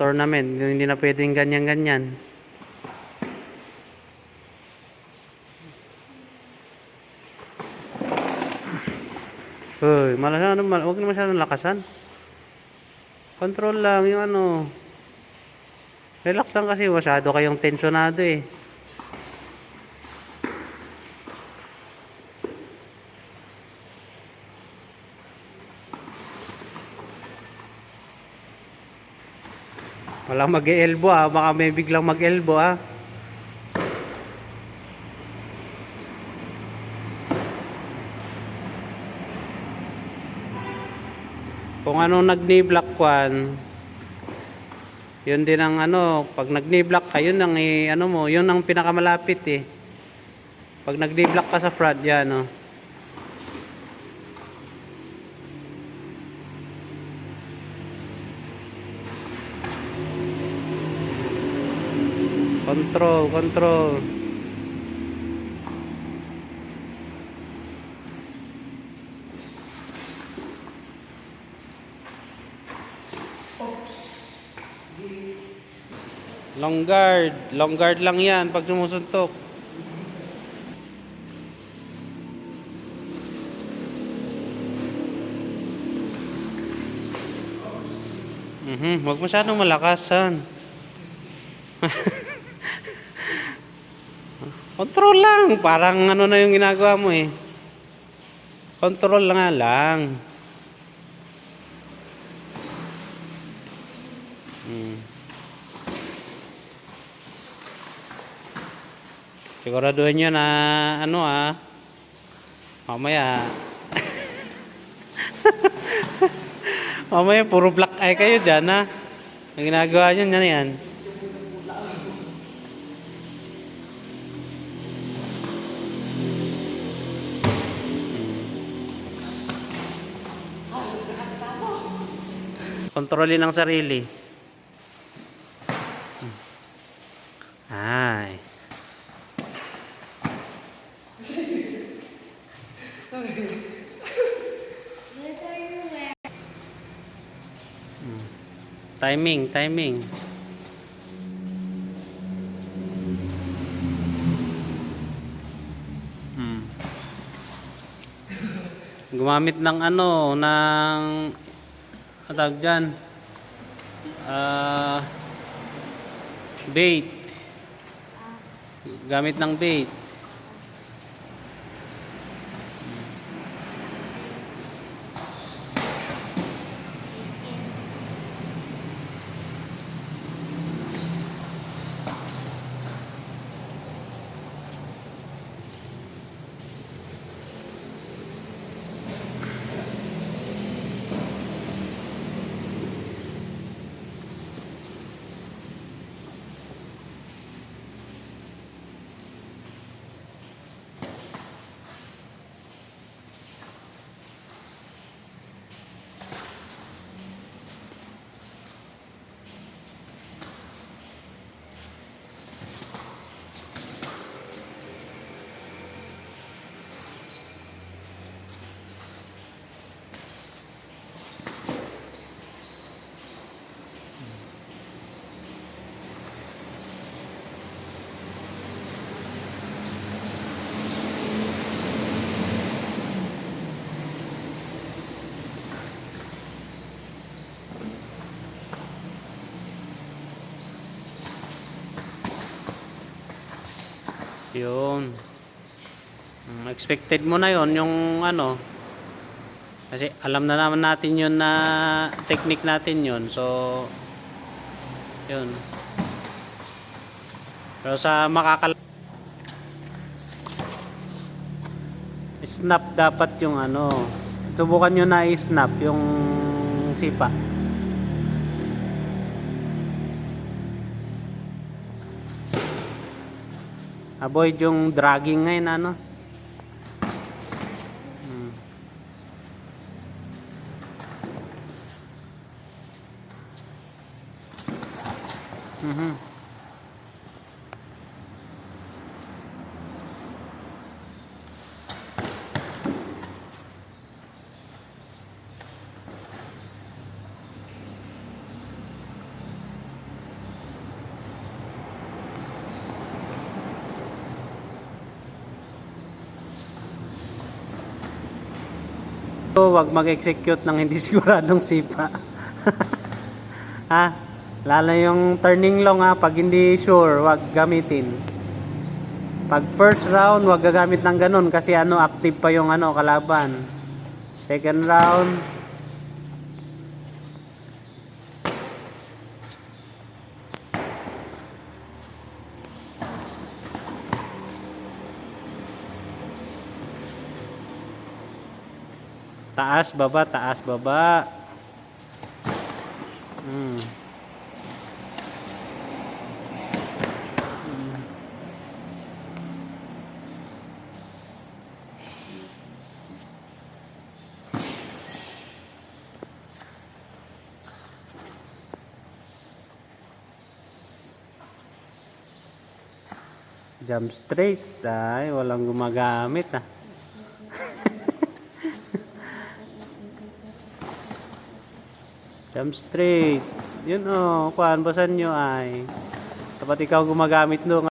tournament. Hindi na pwedeng ganyan-ganyan. Uy, malasang naman. Huwag na masyadong lakasan. Control lang yung ano. Relax lang kasi masyado kayong tensionado eh. Walang mag-e-elbow ah. Baka may biglang mag-elbow ah. Kung anong nag-knee-block kwan, yun din ang ano, pag nag-knee-block ka, yun ang ano mo, yun ang pinakamalapit eh. Pag nag-knee-block ka sa front, yan oh. Control, control. Long guard lang yan pag sumusuntok. Huwag masyadong malakasan. Control lang, parang ano na yung ginagawa mo eh. Control lang nga lang. Siguraduhin nyo na ano ah. Mamaya. Mamaya puro black eye kayo dyan ha. Ang ginagawa nyo na yan. Kontrolin ang sarili. Ay. Timing. Gumamit ng ano, ng ano tawag dyan? Bait. Gamit ng bait. Yun. Expected mo na yon yung ano. Kasi alam na naman natin yun na technique natin yun. So, yun. Pero sa snap dapat yung ano. Subukan nyo na i-snap yung sipa. Avoid yung dragging ngayon ano. wag mag-execute ng hindi siguradong sipa. Ha? Lalo yung turning long ha, pag hindi sure, wag gamitin. Pag first round, wag gagamit ng ganun kasi active pa yung kalaban. Second round, taas, baba, taas, baba. Jump straight. Ay, walang gumagamit ah. Jump straight. Yun oh, kuhaan, basan nyo ay. Dapat ikaw gumagamit doon.